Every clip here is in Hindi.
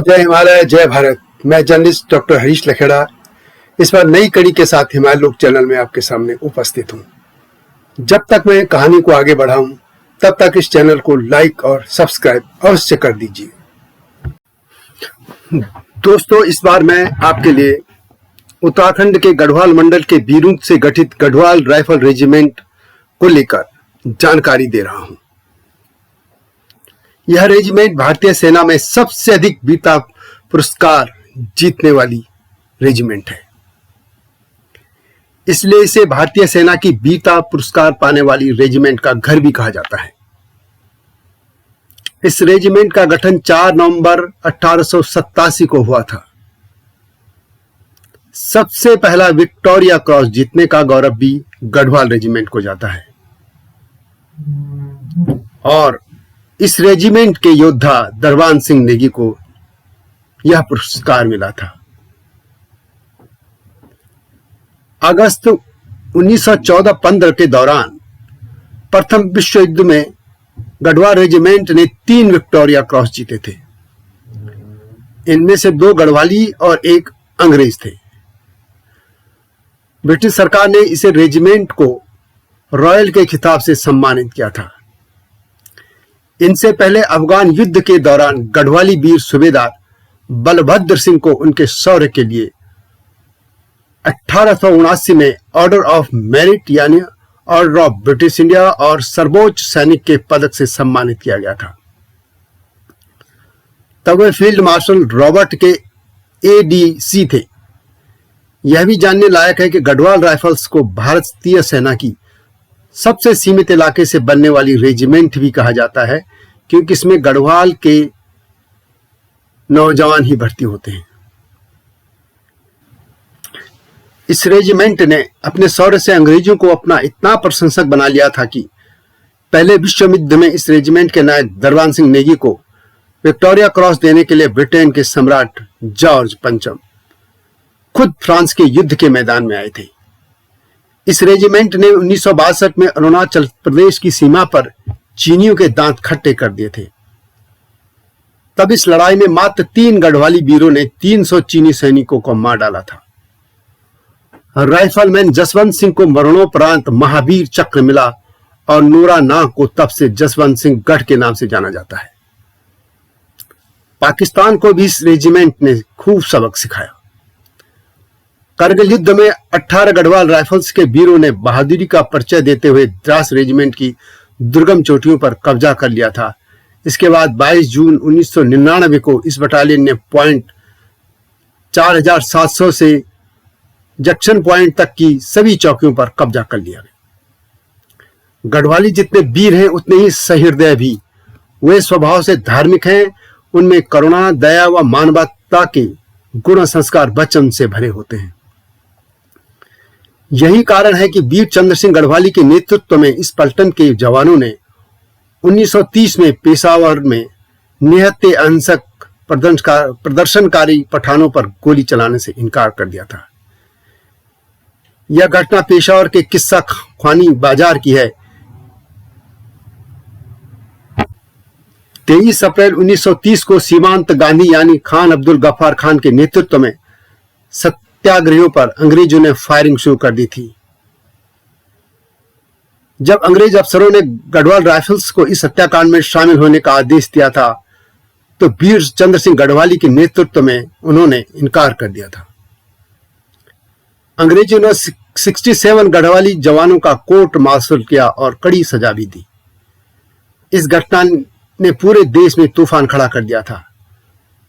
जय हिमालय, जय भारत। मैं जर्नलिस्ट डॉक्टर हरीश लखेड़ा इस बार नई कड़ी के साथ हिमालय लोक चैनल में आपके सामने उपस्थित हूँ। जब तक मैं कहानी को आगे बढ़ाऊं तब तक इस चैनल को लाइक और सब्सक्राइब अवश्य कर दीजिए। दोस्तों, इस बार मैं आपके लिए उत्तराखंड के गढ़वाल मंडल के बीरूं से गठित गढ़वाल राइफल रेजिमेंट को लेकर जानकारी दे रहा हूं। यह रेजिमेंट भारतीय सेना में सबसे अधिक वीरता पुरस्कार जीतने वाली रेजिमेंट है, इसलिए इसे भारतीय सेना की वीरता पुरस्कार पाने वाली रेजिमेंट का घर भी कहा जाता है। इस रेजिमेंट का गठन 4 नवंबर 1887 को हुआ था। सबसे पहला विक्टोरिया क्रॉस जीतने का गौरव भी गढ़वाल रेजिमेंट को जाता है और इस रेजिमेंट के योद्धा दरबान सिंह नेगी को यह पुरस्कार मिला था। अगस्त 1914-15 के दौरान प्रथम विश्व युद्ध में गढ़वाल रेजिमेंट ने 3 विक्टोरिया क्रॉस जीते थे। इनमें से 2 गढ़वाली और 1 अंग्रेज थे। ब्रिटिश सरकार ने इसे रेजिमेंट को रॉयल के खिताब से सम्मानित किया था। इनसे पहले अफगान युद्ध के दौरान गढ़वाली वीर सूबेदार बलभद्र सिंह को उनके शौर्य के लिए 1879 में ऑर्डर ऑफ मेरिट यानी ऑर्डर ऑफ ब्रिटिश इंडिया और सर्वोच्च सैनिक के पदक से सम्मानित किया गया था। तब वे फील्ड मार्शल रॉबर्ट के एडीसी थे। यह भी जानने लायक है कि गढ़वाल राइफल्स को भारतीय सेना की सबसे सीमित इलाके से बनने वाली रेजिमेंट भी कहा जाता है, क्योंकि इसमें गढ़वाल के नौजवान ही भर्ती होते हैं। इस रेजिमेंट ने अपने शौर्य से अंग्रेजों को अपना इतना प्रशंसक बना लिया था कि पहले विश्व युद्ध में इस रेजिमेंट के नायक दरबान सिंह नेगी को विक्टोरिया क्रॉस देने के लिए ब्रिटेन के सम्राट जॉर्ज पंचम खुद फ्रांस के युद्ध के मैदान में आए थे। इस रेजिमेंट ने 1962 में अरुणाचल प्रदेश की सीमा पर चीनियों के दांत खट्टे कर दिए थे। तब इस लड़ाई में मात्र 3 गढ़वाली वीरों ने 300 चीनी सैनिकों को मार डाला था। राइफलमैन जसवंत सिंह को मरणोपरांत महावीर चक्र मिला और नूरा नाग को तब से जसवंत सिंह गढ़ के नाम से जाना जाता है। पाकिस्तान को भी इस रेजिमेंट ने खूब सबक सिखाया। करगिल युद्ध में 18 गढ़वाल राइफल्स के वीरों ने बहादुरी का परिचय देते हुए द्रास रेजिमेंट की दुर्गम चोटियों पर कब्जा कर लिया था। इसके बाद 22 जून 1999 को इस बटालियन ने पॉइंट 4700 से जंक्शन पॉइंट तक की सभी चौकियों पर कब्जा कर लिया। गढ़वाली जितने वीर हैं उतने ही सहृदय भी। वे स्वभाव से धार्मिक हैं। उनमें करुणा, दया व मानवता के गुण संस्कार वचन से भरे होते हैं। यही कारण है कि वीर चंद्र सिंह गढ़वाली के नेतृत्व में इस पलटन के जवानों ने 1930 में पेशावर में निहत्थे अहिंसक प्रदर्शनकारी पठानों पर गोली चलाने से इनकार कर दिया था। यह घटना पेशावर के किस्सा खानी बाजार की है। 23 अप्रैल 1930 को सीमांत गांधी यानी खान अब्दुल गफ्फार खान के नेतृत्व में सत्याग्रहियों पर अंग्रेजों ने फायरिंग शुरू कर दी थी। जब अंग्रेज अफसरों ने गढ़वाल राइफल्स को इस हत्याकांड में शामिल होने का आदेश दिया था तो वीर चंद्र सिंह गढ़वाली के नेतृत्व में उन्होंने इनकार कर दिया था। अंग्रेजों ने 67 गढ़वाली जवानों का कोर्ट मार्शल किया और कड़ी सजा भी दी। इस घटना ने पूरे देश में तूफान खड़ा कर दिया था।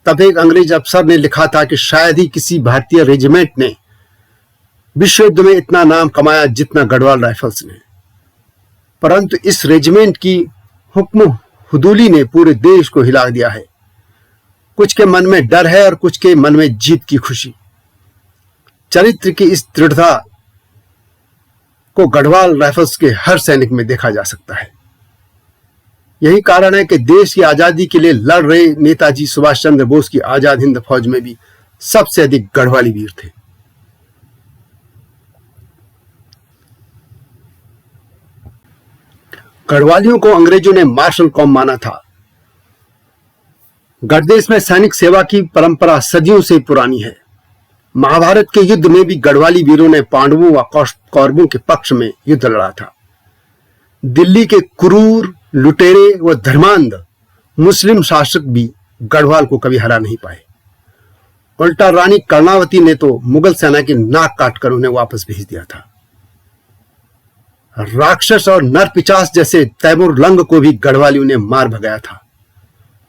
तब एक अंग्रेज अफसर ने लिखा था कि शायद ही किसी भारतीय रेजिमेंट ने विश्व युद्ध में इतना नाम कमाया जितना गढ़वाल राइफल्स ने। परंतु इस रेजिमेंट की हुक्म हुदूली ने पूरे देश को हिला दिया है। कुछ के मन में डर है और कुछ के मन में जीत की खुशी। चरित्र की इस दृढ़ता को गढ़वाल राइफल्स के हर सैनिक में देखा जा सकता है। यही कारण है कि देश की आजादी के लिए लड़ रहे नेताजी सुभाष चंद्र बोस की आजाद हिंद फौज में भी सबसे अधिक गढ़वाली वीर थे। गढ़वालियों को अंग्रेजों ने मार्शल कौम माना था। गढ़देश में सैनिक सेवा की परंपरा सदियों से पुरानी है। महाभारत के युद्ध में भी गढ़वाली वीरों ने पांडवों व कौरवों के पक्ष में युद्ध लड़ा था। दिल्ली के क्रूर, लुटेरे व धर्मांध मुस्लिम शासक भी गढ़वाल को कभी हरा नहीं पाए। उल्टा रानी कर्णावती ने तो मुगल सेना की नाक काटकर उन्हें वापस भेज दिया था। राक्षस और नरपिचास जैसे तैमूर लंग को भी गढ़वालियों ने मार भगाया था।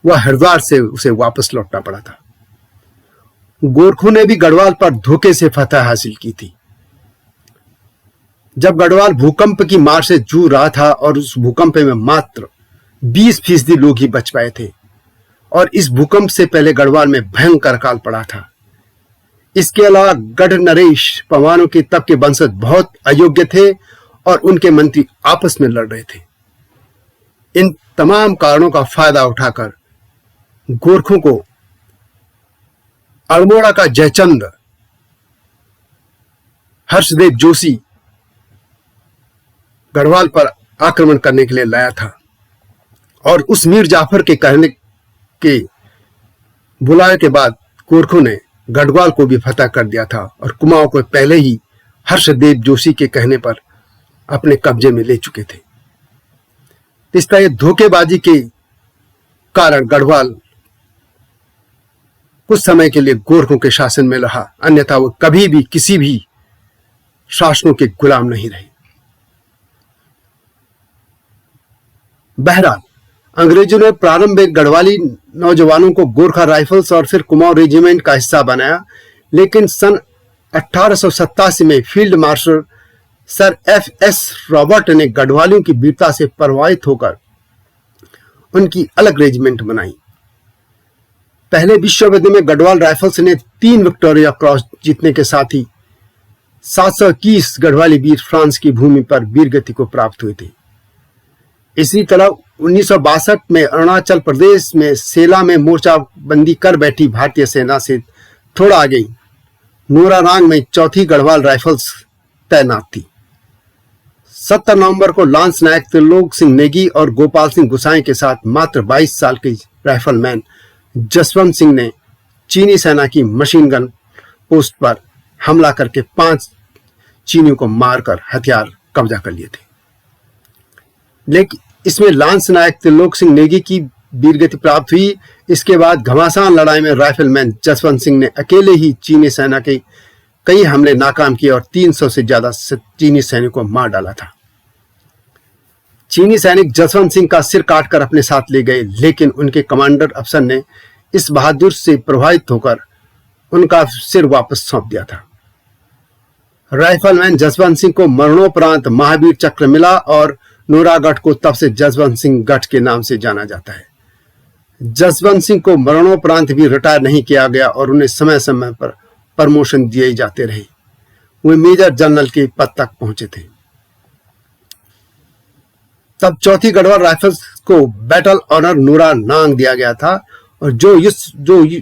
वह हरिद्वार से उसे वापस लौटना पड़ा था। गोरखों ने भी गढ़वाल पर धोखे से फतह हासिल की थी। जब गढ़वाल भूकंप की मार से जूझ रहा था और उस भूकंप में मात्र 20% लोग ही बच पाए थे, और इस भूकंप से पहले गढ़वाल में भयंकर अकाल पड़ा था। इसके अलावा गढ़ नरेश पवानों के तब के वंशज बहुत अयोग्य थे और उनके मंत्री आपस में लड़ रहे थे। इन तमाम कारणों का फायदा उठाकर गोरखों को अल्मोड़ा का जयचंद हर्षदेव जोशी गढ़वाल पर आक्रमण करने के लिए लाया था, और उस मीर जाफर के कहने के बुलाए के बाद गोरखों ने गढ़वाल को भी फतह कर दिया था और कुमाऊं को पहले ही हर्षदेव जोशी के कहने पर अपने कब्जे में ले चुके थे। इस तरह धोखेबाजी के कारण गढ़वाल कुछ समय के लिए गोरखों के शासन में रहा, अन्यथा वो कभी भी किसी भी शासकों के गुलाम नहीं रहे। बहरहाल अंग्रेजों ने प्रारंभ में गढ़वाली नौजवानों को गोरखा राइफल्स और फिर कुमाऊं रेजिमेंट का हिस्सा बनाया, लेकिन सन 1887 में field marshal sir F.S. Robert ने गढ़वालियों की वीरता से प्रभावित होकर उनकी अलग रेजिमेंट बनाई। पहले विश्व युद्ध में गढ़वाल राइफल्स ने 3 विक्टोरिया क्रॉस जीतने के साथ ही 721 गढ़वाली वीर फ्रांस की भूमि पर वीरगति को प्राप्त हुए थे। इसी तरह 1962 में अरुणाचल प्रदेश में सेला में मोर्चाबंदी कर बैठी भारतीय सेना से थोड़ा आगे नोरारांग में 4थी गढ़वाल राइफल्स तैनात थी। 17 नवंबर को लांस नायक त्रिलोक सिंह नेगी और गोपाल सिंह गुसाई के साथ मात्र 22 साल के राइफलमैन जसवंत सिंह ने चीनी सेना की मशीन गन पोस्ट पर हमला करके 5 चीनियों को मारकर हथियार कब्जा कर लिए थे। लेकिन इसमें लांस नायक त्रिलोक सिंह नेगी की वीरगति प्राप्त हुई। इसके बाद घमासान लड़ाई में राइफलमैन जसवंत सिंह ने अकेले ही चीनी सेना के कई हमले नाकाम किए और 300 से ज्यादा चीनी सैनिकों को मार डाला था। चीनी सैनिक जसवंत सिंह का सिर काटकर अपने साथ ले गए, लेकिन उनके कमांडर अफसर ने इस बहादुर से प्रभावित होकर उनका सिर वापस सौंप दिया था। राइफलमैन जसवंत सिंह को मरणोपरांत महावीर चक्र मिला और नोरागढ़ को तब से जसवंत सिंह गढ़ के नाम से जाना जाता है। जसवंत सिंह को मरणोपरांत भी रिटायर नहीं किया गया और उन्हें समय समय पर प्रमोशन दिए जाते रहे। वे मेजर जनरल के पद तक पहुंचे थे। तब 4थी गढ़वाल राइफल्स को बैटल ऑनर नोरानांग दिया गया था, और जो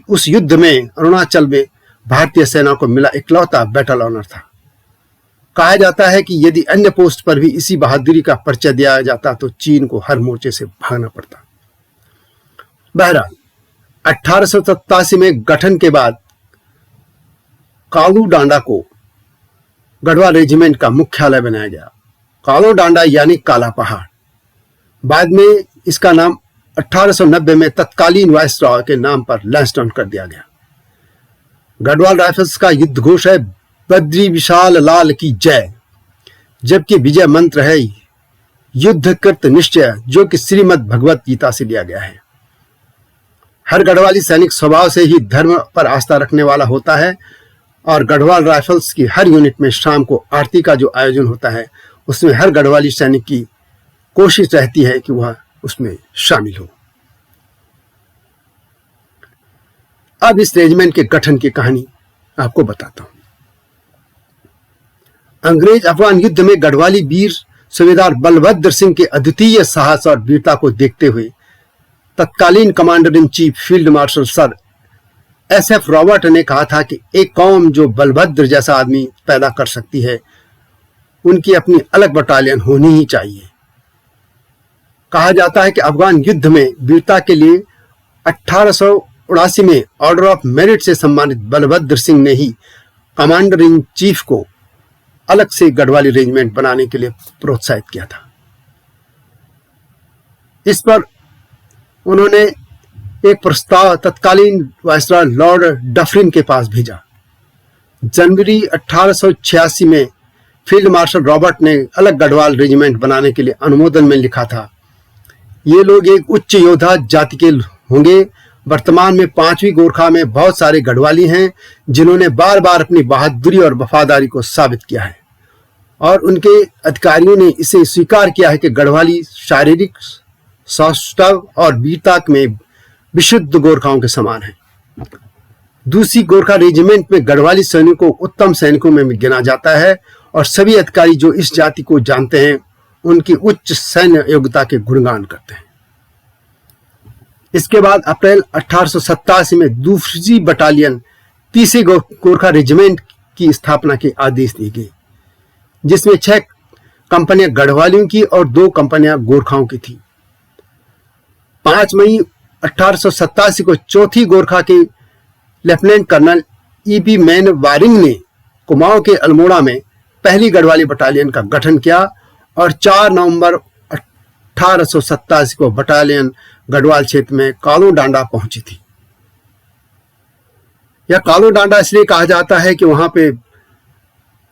उस युद्ध में अरुणाचल में भारतीय सेना को मिला इकलौता बैटल ऑनर था। कहा जाता है कि यदि अन्य पोस्ट पर भी इसी बहादुरी का परिचय दिया जाता तो चीन को हर मोर्चे से भागना पड़ता। बहरहाल 1887 में गठन के बाद कालू डांडा को गढ़वाल रेजिमेंट का मुख्यालय बनाया गया। कालू डांडा यानी काला पहाड़। बाद में इसका नाम 1890 में तत्कालीन वायसरॉय के नाम पर लैंसडाउन कर दिया गया। गढ़वाल राइफल्स का युद्ध घोष है बद्री विशाल लाल की जय, जबकि विजय मंत्र है युद्ध कृत निश्चय, जो कि श्रीमद् भगवत गीता से लिया गया है। हर गढ़वाली सैनिक स्वभाव से ही धर्म पर आस्था रखने वाला होता है, और गढ़वाल राइफल्स की हर यूनिट में शाम को आरती का जो आयोजन होता है उसमें हर गढ़वाली सैनिक की कोशिश रहती है कि वह उसमें शामिल हो। अब इस रेजिमेंट के गठन की कहानी आपको बताता हूं। अंग्रेज अफगान युद्ध में गढ़वाली वीर सूबेदार बलभद्र सिंह के अद्वितीय साहस और वीरता को देखते हुए तत्कालीन commander in chief field marshal sir SF Robert ने कहा था कि एक कौम जो बलभद्र जैसा आदमी पैदा कर सकती है, उनकी अपनी अलग बटालियन होनी ही चाहिए। कहा जाता है कि अफगान युद्ध में वीरता के लिए 1800 1879 में ऑर्डर ऑफ मेरिट से सम्मानित बलभद्र सिंह ने ही कमांडर इन चीफ को अलग से गढ़वाली रेजिमेंट बनाने के लिए प्रोत्साहित किया था। इस पर उन्होंने एक प्रस्ताव तत्कालीन वायसराय लॉर्ड डफरिन के पास भेजा। जनवरी 1886 में फील्ड मार्शल रॉबर्ट ने अलग गढ़वाल रेजिमेंट बनाने के लिए अनुमोदन में लिखा था, ये लोग एक उच्च योद्धा जाति के होंगे। वर्तमान में 5वीं गोरखा में बहुत सारे गढ़वाली हैं जिन्होंने बार बार अपनी बहादुरी और वफादारी को साबित किया है और उनके अधिकारियों ने इसे स्वीकार किया है कि गढ़वाली शारीरिक सौष्ठव और वीरता में विशुद्ध गोरखाओं के समान है। दूसरी गोरखा रेजिमेंट में गढ़वाली सैनिकों को उत्तम सैनिकों में गिना जाता है और सभी अधिकारी जो इस जाति को जानते हैं उनकी उच्च सैन्य योग्यता के गुणगान करते हैं। इसके बाद अप्रैल 1887 में दूसरी बटालियन तीसरी गोरखा रेजिमेंट की स्थापना के आदेश दिए गए, जिसमें 6 कंपनियां गढ़वालियों की और 2 कंपनियां गोरखाओं की थी। 5 मई 1887 को चौथी गोरखा के lieutenant colonel EP man Warring ने कुमाऊं के अल्मोड़ा में पहली गढ़वाली बटालियन का गठन किया और 4 नवंबर 1887 को बटालियन गढ़वाल क्षेत्र में कालो डांडा पहुंची थी। यह कालो डांडा इसलिए कहा जाता है कि वहां पे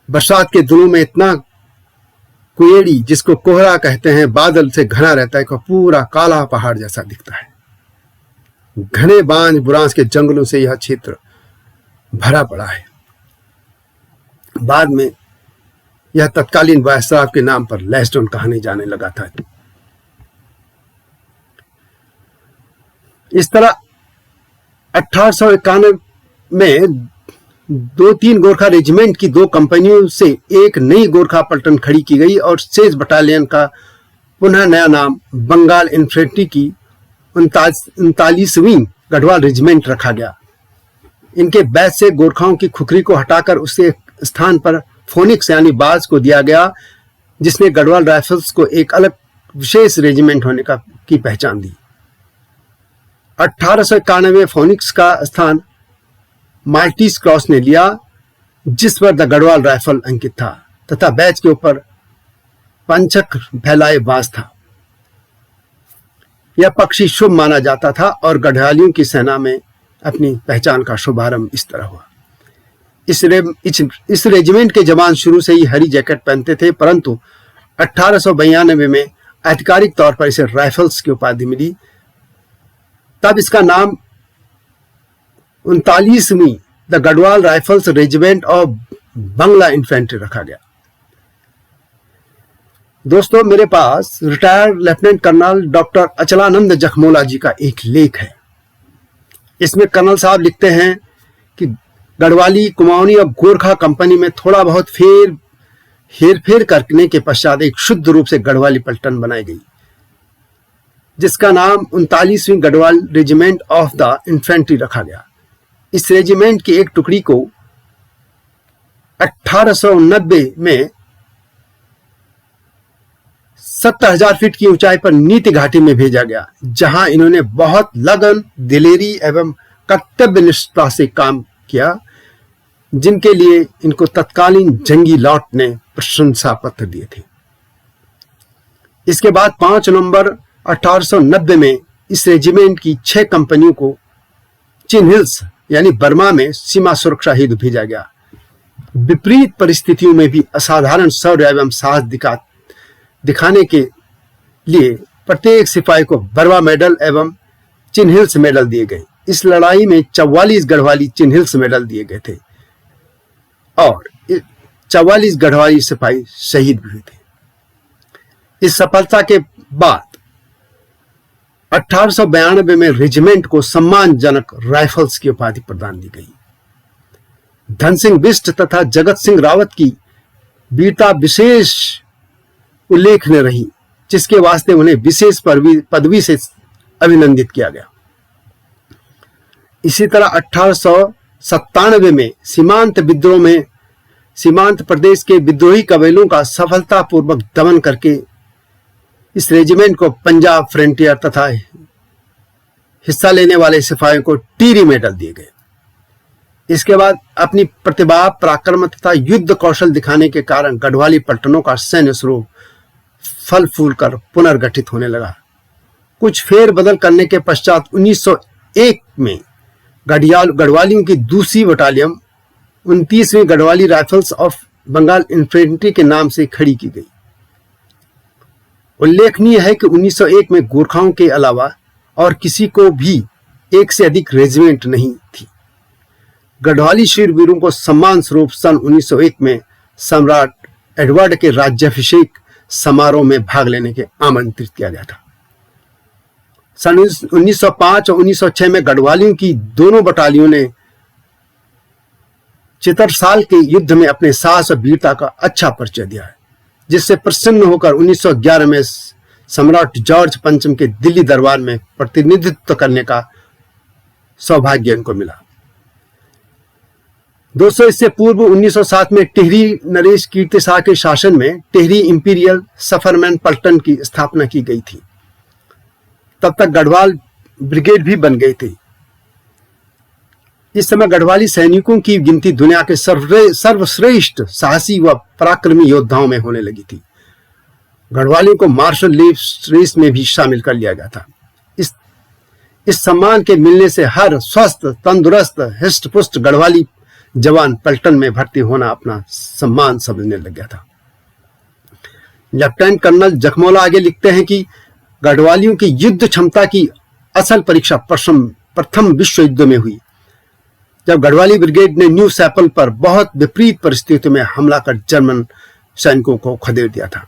बरसात के दिनों में इतना कुएड़ी, जिसको कोहरा कहते हैं, बादल से घना रहता है कि पूरा काला पहाड़ जैसा दिखता है। घने बांज बुरांस के जंगलों से यह क्षेत्र भरा पड़ा है। बाद में यह तत्कालीन वायसराय के नाम पर लैसडॉन कहने जाने लगा था। इस तरह 1891 में 2-3 गोरखा रेजिमेंट की 2 कंपनियों से एक नई गोरखा पलटन खड़ी की गई और शेष बटालियन का पुनः नया नाम बंगाल इन्फेंट्री की 39वीं गढ़वाल रेजिमेंट रखा गया। इनके बैच से गोरखाओं की खुखरी को हटाकर उसके स्थान पर फोनिक्स यानी बाज को दिया गया, जिसने गढ़वाल राइफल्स को एक अलग विशेष रेजिमेंट होने की पहचान दी। 1891 में फोनिक्स का स्थान माल्टीज क्रॉस ने लिया, जिस पर द गढ़वाल राइफल अंकित था तथा बैच के ऊपर पंचक फैलाए बाज था। यह पक्षी शुभ माना जाता था और गढ़वालियों की सेना में अपनी पहचान का शुभारंभ इस तरह हुआ। इस रेजिमेंट के जवान शुरू से ही हरी जैकेट पहनते थे, परंतु 1892 में आधिकारिक तौर पर इसे राइफल्स की उपाधि मिली। तब इसका नाम 39वीं the Garhwal rifles regiment of Bangla infantry रखा गया। दोस्तों, मेरे पास retired lieutenant colonel doctor Achalanand Jakhmola ji का एक लेख है। इसमें कर्नल साहब लिखते हैं कि गढ़वाली, कुमाऊनी और गोरखा कंपनी में थोड़ा बहुत हेरफेर करने के पश्चात एक शुद्ध रूप से गढ़वाली पलटन बनाई गई, जिसका नाम 39वीं Garhwal regiment of the infantry रखा गया। इस रेजिमेंट की एक टुकड़ी को 1890 में 70,000 फीट की ऊंचाई पर नीति घाटी में भेजा गया, जहां इन्होंने बहुत लगन, दिलेरी एवं कर्तव्यनिष्ठता से काम किया, जिनके लिए इनको तत्कालीन जंगी लॉर्ड ने प्रशंसा पत्र दिए थे। इसके बाद 5 नवंबर 1890 में इस रेजिमेंट की 6 कंपनियों को चिन हिल्स यानी बर्मा में सीमा सुरक्षा हेतु भेजा गया। विपरीत परिस्थितियों में भी असाधारण शौर्य एवं साहस दिखाने के लिए प्रत्येक सिपाही को बर्मा मेडल एवं चिन हिल्स मेडल दिए गए। इस लड़ाई में 44 गढ़वाली चिन हिल्स मेडल दिए गए थे और 44 गढ़वाली सिपाही शहीद भी हुए थे। इस सफलता के बाद 1892 में रेजिमेंट को सम्मानजनक राइफल्स की उपाधि प्रदान की गई। धन सिंह बिष्ट तथा जगत सिंह रावत की वीरता विशेष उल्लेखनीय रही, जिसके वास्ते उन्हें विशेष पदवी से अभिनंदित किया गया। इसी तरह 1897 में सीमांत विद्रोह में सीमांत प्रदेश के विद्रोही कबीलों का सफलतापूर्वक दमन करके इस रेजिमेंट को पंजाब फ्रंटियर तथा हिस्सा लेने वाले सिपाहियों को टीरी मेडल दिए गए। इसके बाद अपनी प्रतिभा, पराक्रम तथा युद्ध कौशल दिखाने के कारण गढ़वाली पलटनों का सैन्य स्वरूप फल फूल कर पुनर्गठित होने लगा। कुछ फेर बदल करने के पश्चात 1901 में गढ़वालियों की दूसरी बटालियन 29वीं Garhwali rifles of Bengal infantry के नाम से खड़ी की गई। उल्लेखनीय है कि 1901 में गोरखाओं के अलावा और किसी को भी एक से अधिक रेजिमेंट नहीं थी। गढ़वाली शूरवीरों को सम्मान स्वरूप सन 1901 में सम्राट एडवर्ड के राज्याभिषेक समारोह में भाग लेने के आमंत्रित किया गया था। सन 1905 और 1906 में गढ़वालियों की दोनों बटालियों ने चितरसाल के युद्ध में अपने साहस और वीरता का अच्छा परिचय दिया है, जिससे प्रसन्न होकर 1911 में सम्राट जॉर्ज पंचम के दिल्ली दरबार में प्रतिनिधित्व करने का सौभाग्य इनको मिला। दोस्तों, इससे पूर्व 1907 में टिहरी नरेश कीर्तिशाह के शासन में टिहरी इंपीरियल सफरमैन पलटन की स्थापना की गई थी। तब तक गढ़वाल ब्रिगेड भी बन गई थी। इस समय गढ़वाली सैनिकों की गिनती दुनिया के सर्वश्रेष्ठ साहसी व पराक्रमी योद्धाओं में होने लगी थी। गढ़वालियों को मार्शल रेस में भी शामिल कर लिया गया था। इस सम्मान के मिलने से हर स्वस्थ, तंदुरुस्त, हृष्ट-पुष्ट गढ़वाली जवान पलटन में भर्ती होना अपना सम्मान समझने लग गया था। लेफ्टिनेंट कर्नल जखमोला आगे लिखते हैं कि गढ़वालियों की युद्ध क्षमता की असल परीक्षा प्रथम विश्व युद्ध में हुई, जब गढ़वाली ब्रिगेड ने न्यू सैपल पर बहुत विपरीत परिस्थितियों में हमला कर जर्मन सैनिकों को खदेड़ दिया था।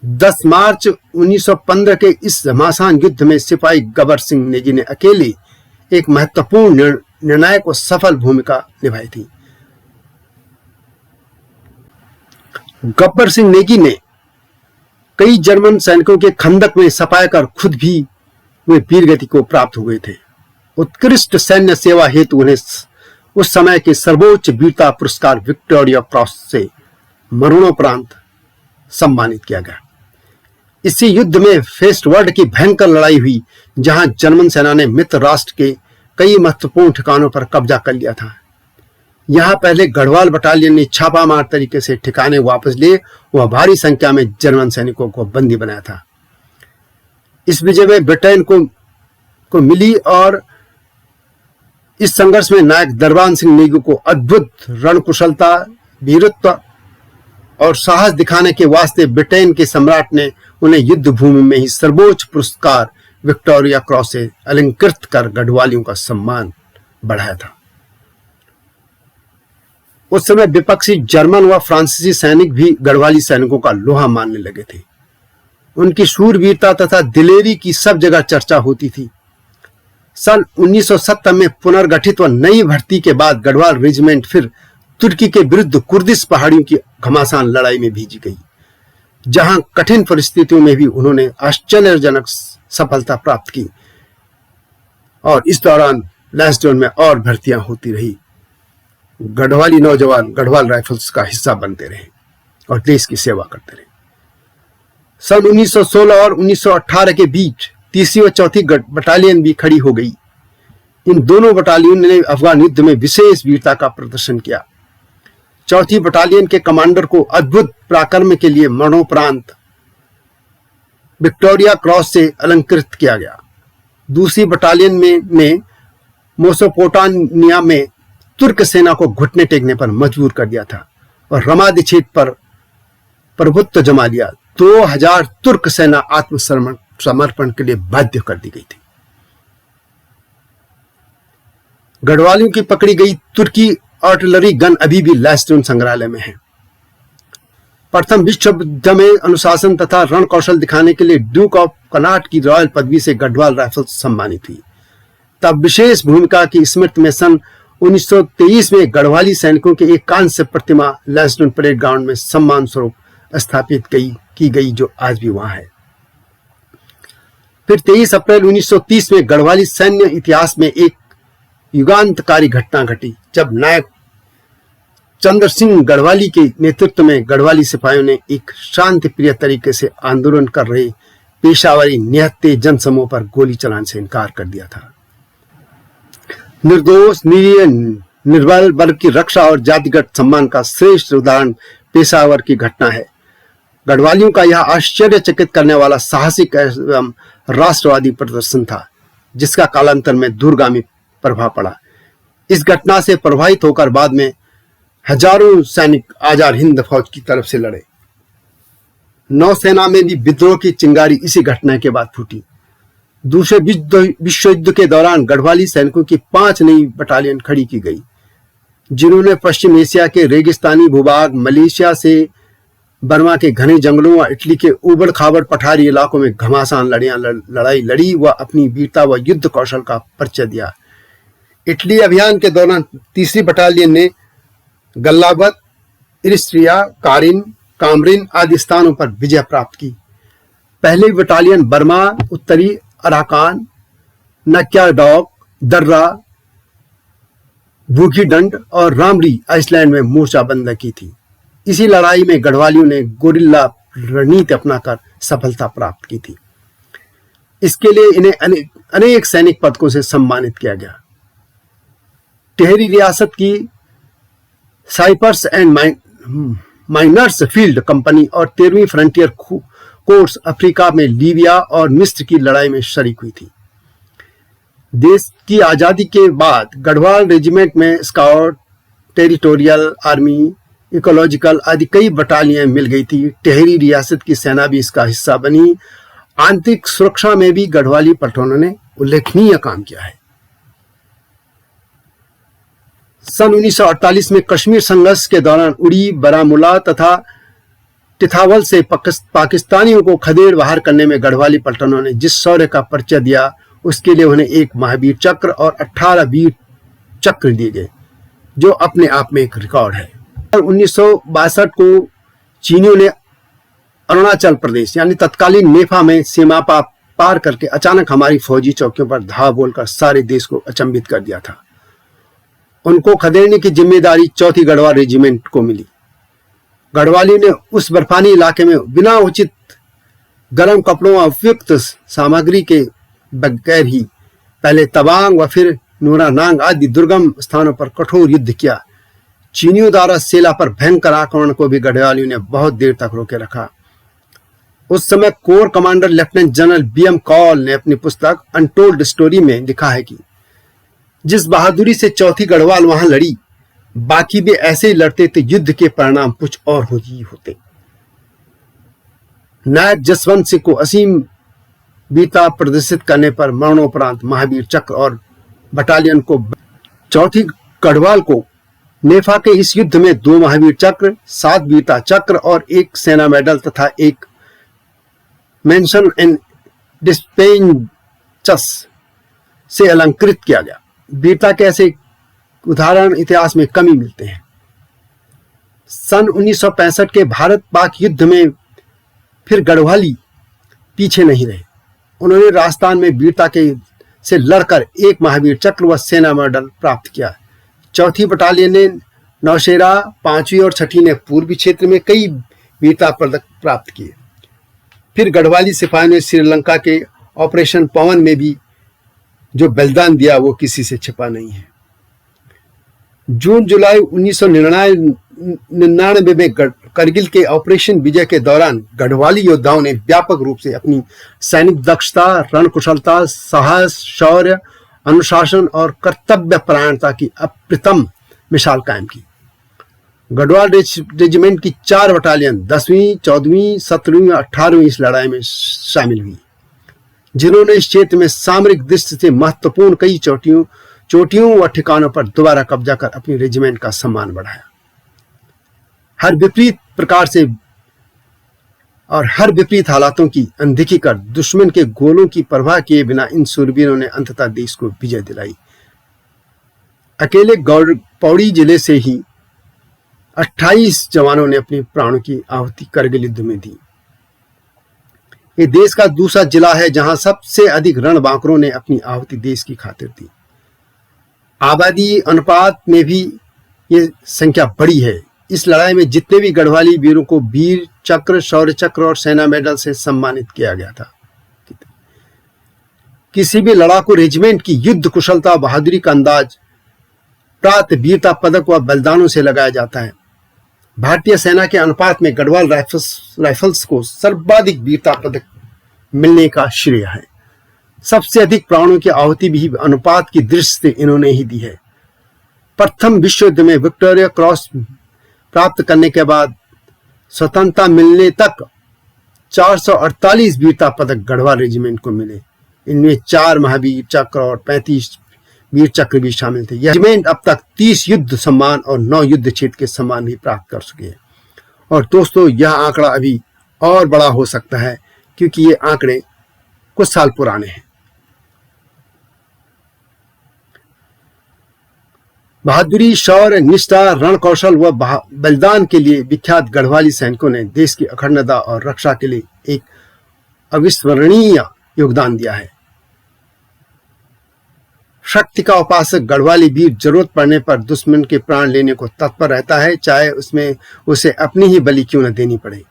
10 मार्च 1915 के इस घमासान युद्ध में सिपाही गब्बर सिंह नेगी ने अकेले एक महत्वपूर्ण निर्णायक और सफल भूमिका निभाई थी। गब्बर सिंह नेगी ने कई जर्मन सैनिकों के खंदक में सफाया कर खुद भी वे वीरगति को प्राप्त हुए थे। उत्कृष्ट सैन्य सेवा हेतु उन्हें उस समय के सर्वोच्च वीरता पुरस्कार विक्टोरिया क्रॉस से मरणोपरांत सम्मानित किया गया। इसी युद्ध में फेस्टवर्ड की भयंकर लड़ाई हुई, जहां जर्मन सेना ने मित्र राष्ट्र के कई महत्वपूर्ण ठिकानों पर कब्जा कर लिया था। यहां पहले गढ़वाल बटालियन ने छापामार तरीके से ठिकाने वापस लिए वह भारी संख्या में जर्मन सैनिकों को बंदी बनाया था। इस विजय में ब्रिटेन को मिली और इस संघर्ष में नायक दरबान सिंह नेगी को अद्भुत रणकुशलता, वीरत्व और साहस दिखाने के वास्ते ब्रिटेन के सम्राट ने उन्हें युद्ध भूमि में ही सर्वोच्च पुरस्कार विक्टोरिया क्रॉस से अलंकृत कर गढ़वालियों का सम्मान बढ़ाया था। उस समय विपक्षी जर्मन व फ्रांसीसी सैनिक भी गढ़वाली सैनिकों का लोहा मानने लगे थे। उनकी शूरवीरता तथा दिलेरी की सब जगह चर्चा होती थी। सन 1970 में पुनर्गठित व नई भर्ती के बाद गढ़वाल रेजिमेंट फिर तुर्की के विरुद्ध कुर्दिश पहाड़ियों की घमासान लड़ाई में भेजी गई, जहां कठिन परिस्थितियों में भी उन्होंने आश्चर्यजनक सफलता प्राप्त की और इस दौरान लैंसडाउन में और भर्तियां होती रही। गढ़वाली नौजवान गढ़वाल राइफल्स का हिस्सा बनते रहे और देश की सेवा करते रहे। सन 1916 और 1918 के बीच तीसरी और चौथी बटालियन भी खड़ी हो गई। इन दोनों बटालियन ने अफगान युद्ध में विशेष वीरता का प्रदर्शन किया। चौथी बटालियन के कमांडर को अद्भुत पराक्रम के लिए मरणोपरांत विक्टोरिया क्रॉस से अलंकृत किया गया। दूसरी बटालियन ने मेसोपोटामिया में तुर्क सेना को घुटने टेकने पर मजबूर कर दिया था और रमादी क्षेत्र पर प्रभुत्व जमा लिया। 2000 तुर्क सेना आत्मसमर्पण के लिए बाध्य कर दी गई थी। गढ़वालियों की पकड़ी गई तुर्की आर्टिलरी गन अभी भी लैंसडाउन संग्रहालय में है। प्रथम विश्व युद्ध में अनुशासन तथा रण कौशल दिखाने के लिए ड्यूक ऑफ कनाट की रॉयल पदवी से गढ़वाल राइफल्स सम्मानित हुई। तब विशेष भूमिका की स्मृति में सन 1923 में गढ़वाली सैनिकों की एक कांस्य प्रतिमा लैंसडाउन परेड ग्राउंड में सम्मान स्वरूप स्थापित की गई, जो आज भी वहां है। फिर 23 अप्रैल 1930 में गढ़वाली सैन्य इतिहास में एक युगांतकारी घटना घटी, जब नायक चंद्र सिंह गढ़वाली के नेतृत्व में गढ़वाली सिपाहियों ने एक शांति प्रिय तरीके से आंदोलन कर रहे पेशावरी निहत्ते जनसमूह पर गोली चलाने से इनकार कर दिया था। निर्दोष, निरीह, निर्बल वर्ग की रक्षा और जातिगत सम्मान का श्रेष्ठ उदाहरण पेशावर की घटना है। गढ़वालियों का यह आश्चर्यचकित करने वाला साहसिक एवं राष्ट्रवादी प्रदर्शन था, जिसका कालांतर में दूरगामी प्रभाव पड़ा। इस घटना से प्रभावित होकर बाद में हजारों सैनिक आजाद हिंद फौज की तरफ से लड़े। नौसेना में भी विद्रोह की चिंगारी इसी घटना के बाद फूटी। दूसरे विश्व युद्ध के दौरान गढ़वाली सैनिकों की 5 नई बटालियन खड़ी की गई, जिन्होंने पश्चिम एशिया के रेगिस्तानी भूभाग, मलेशिया से बर्मा के घने जंगलों व इटली के उबड़ खाबड़ पठारी इलाकों में घमासान लड़ाई लड़ी व अपनी वीरता व युद्ध कौशल का परिचय दिया। इटली अभियान के दौरान तीसरी बटालियन ने गल्लाबत, इरिस्ट्रिया, कामरिन आदि स्थानों पर विजय प्राप्त की। पहली बटालियन बर्मा, उत्तरी अराकान, नक्याडॉक, दर्रा, बूकीडंड और रामरी आइसलैंड में मोर्चाबंदी की थी। इसी लड़ाई में गढ़वालियों ने गोरिल्ला रणनीति अपनाकर सफलता प्राप्त की थी। इसके लिए इन्हें अनेक सैनिक पदकों से सम्मानित किया गया। टिहरी रियासत की साइपर्स एंड माइनर्स फील्ड कंपनी और 13वीं फ्रंटियर कोर्स अफ्रीका में लीबिया और मिस्र की लड़ाई में शरीक हुई थी। देश की आजादी के बाद गढ़वाल रेजिमेंट में स्काउट, टेरिटोरियल आर्मी, इकोलॉजिकल आदि कई बटालियन मिल गई थी। टिहरी रियासत की सेना भी इसका हिस्सा बनी। आंतरिक सुरक्षा में भी गढ़वाली पठानों ने उल्लेखनीय काम किया है। सन 1948 में कश्मीर संघर्ष के दौरान उड़ी, बारामूला तथा तिथावल से पाकिस्तानियों को खदेड़ बाहर करने में गढ़वाली पठानों ने जिस शौर्य का परिचय दिया, उसके लिए उन्हें 1 महावीर चक्र और 18 वीर चक्र दिए गए, जो अपने आप में एक रिकॉर्ड है। 1962 को चीनियों ने अरुणाचल प्रदेश यानी तत्कालीन नेफा में सीमा पार करके अचानक हमारी फौजी चौकियों पर धावा बोलकर सारे देश को अचंभित कर दिया था। उनको खदेड़ने की जिम्मेदारी 4थी गढ़वाल रेजिमेंट को मिली। गढ़वाली ने उस बर्फानी इलाके में बिना उचित गर्म कपड़ों और उपयुक्त सामग्री के बगैर ही पहले तवांग व फिर नूरानांग आदि दुर्गम स्थानों पर कठोर युद्ध किया। चीनियों द्वारा सेला पर भयंकर आक्रमण को भी गढ़वालियों ने बहुत देर तक रोके रखा। उस समय core commander lieutenant general BM Kaul ने अपनी पुस्तक अनटोल्ड स्टोरी में लिखा है कि जिस बहादुरी से 4थी गढ़वाल वहां लड़ी, बाकी भी ऐसे ही लड़ते तो युद्ध के परिणाम कुछ और ही होते। नायक जसवंत सिंह को असीम वीरता प्रदर्शित करने पर मरणोपरांत महावीर चक्र और बटालियन को 4थी गढ़वाल को नेफा के इस युद्ध में 2 महावीर चक्र, 7 वीरता चक्र और 1 सेना मेडल तथा 1 मेंशन एंड डिस्पेंचस से अलंकृत किया गया। वीरता के ऐसे उदाहरण इतिहास में कम ही मिलते हैं। सन 1965 के भारत पाक युद्ध में फिर गढ़वाली पीछे नहीं रहे। उन्होंने राजस्थान में वीरता के से लड़कर 1 महावीर चक्र व सेना मेडल प्राप्त किया। 4थी बटालियन ने नौशेरा, 5वीं और 6वीं ने पूर्वी क्षेत्र में कई वीरता पदक प्राप्त किए। फिर गढ़वाली सिपाहियों ने श्रीलंका के ऑपरेशन पवन में भी जो बलिदान दिया वो किसी से छिपा नहीं है। जून जुलाई 1999 में करगिल के ऑपरेशन विजय के दौरान गढ़वाली योद्धाओं ने व्यापक रूप से अपनी सैनिक दक्षता, रणकुशलता, साहस, शौर्य, अनुशासन और कर्तव्य परायणता की अप्रतिम मिसाल कायम की। गढ़वाल रेजिमेंट की 4 बटालियन 10वीं, 14वीं, 17वीं और 18वीं इस लड़ाई में शामिल हुई, जिन्होंने इस क्षेत्र में सामरिक दृष्टि से महत्वपूर्ण कई चोटियों व ठिकानों पर दोबारा कब्जा कर अपनी रेजिमेंट का सम्मान बढ़ाया। हर विपरीत हालातों की अनदेखी कर दुश्मन के गोलों की परवाह किए बिना इन सूरवीरों ने अंततः देश को विजय दिलाई। अकेले पौड़ी जिले से ही 28 जवानों ने अपने प्राणों की आहुति करगिल युद्ध में दी। ये देश का दूसरा जिला है जहां सबसे अधिक रणबांकुरों ने अपनी आहुति देश की खातिर दी। आबादी अनुपात में भी ये संख्या बड़ी है। इस लड़ाई में जितने भी गढ़वाली वीरों को वीर चक्र, शौर्य चक्र और सेना मेडल से सम्मानित किया गया था। किसी भी लड़ाकू रेजिमेंट की युद्ध कुशलता बहादुरी का अंदाज प्राप्त वीरता पदक व बलिदानों से लगाया जाता है। भारतीय सेना के अनुपात में गढ़वाल राइफल्स को सर्वाधिक वीरता पदक मिलने का श्रेय है। सबसे अधिक प्राणों की आहुति भी अनुपात की दृष्टि से इन्होंने ही दी है। प्रथम विश्व युद्ध में विक्टोरिया क्रॉस प्राप्त करने के बाद स्वतंत्रता मिलने तक 448 वीरता पदक गढ़वाल रेजिमेंट को मिले। इनमें 4 महावीर चक्र और 35 वीर चक्र भी शामिल थे। यह रेजिमेंट अब तक 30 युद्ध सम्मान और 9 युद्ध क्षेत्र के सम्मान भी प्राप्त कर चुके हैं। और दोस्तों, यह आंकड़ा अभी और बड़ा हो सकता है क्योंकि ये आंकड़े कुछ साल पुराने हैं। बहादुरी, शौर्य, निष्ठा, रण कौशल व बलिदान के लिए विख्यात गढ़वाली सैनिकों ने देश की अखंडता और रक्षा के लिए एक अविस्मरणीय योगदान दिया है। शक्ति का उपासक गढ़वाली वीर जरूरत पड़ने पर दुश्मन के प्राण लेने को तत्पर रहता है, चाहे उसमें उसे अपनी ही बलि क्यों न देनी पड़े।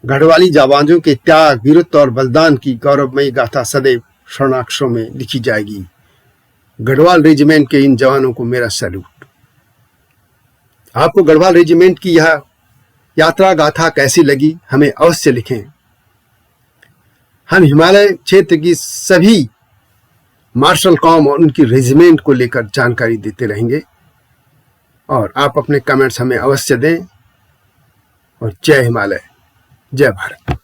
गढ़वाली जाबाजों के त्याग, वीरत्व और बलिदान की गौरवमयी गाथा सदैव स्वर्णाक्षरों में लिखी जाएगी। गढ़वाल रेजिमेंट के इन जवानों को मेरा सैल्यूट। आपको गढ़वाल रेजिमेंट की यह यात्रा गाथा कैसी लगी, हमें अवश्य लिखें। हम हिमालय क्षेत्र की सभी मार्शल कॉम और उनकी रेजिमेंट को लेकर जानकारी देते रहेंगे और आप अपने कमेंट्स हमें अवश्य दें। और जय हिमालय, जय भारत।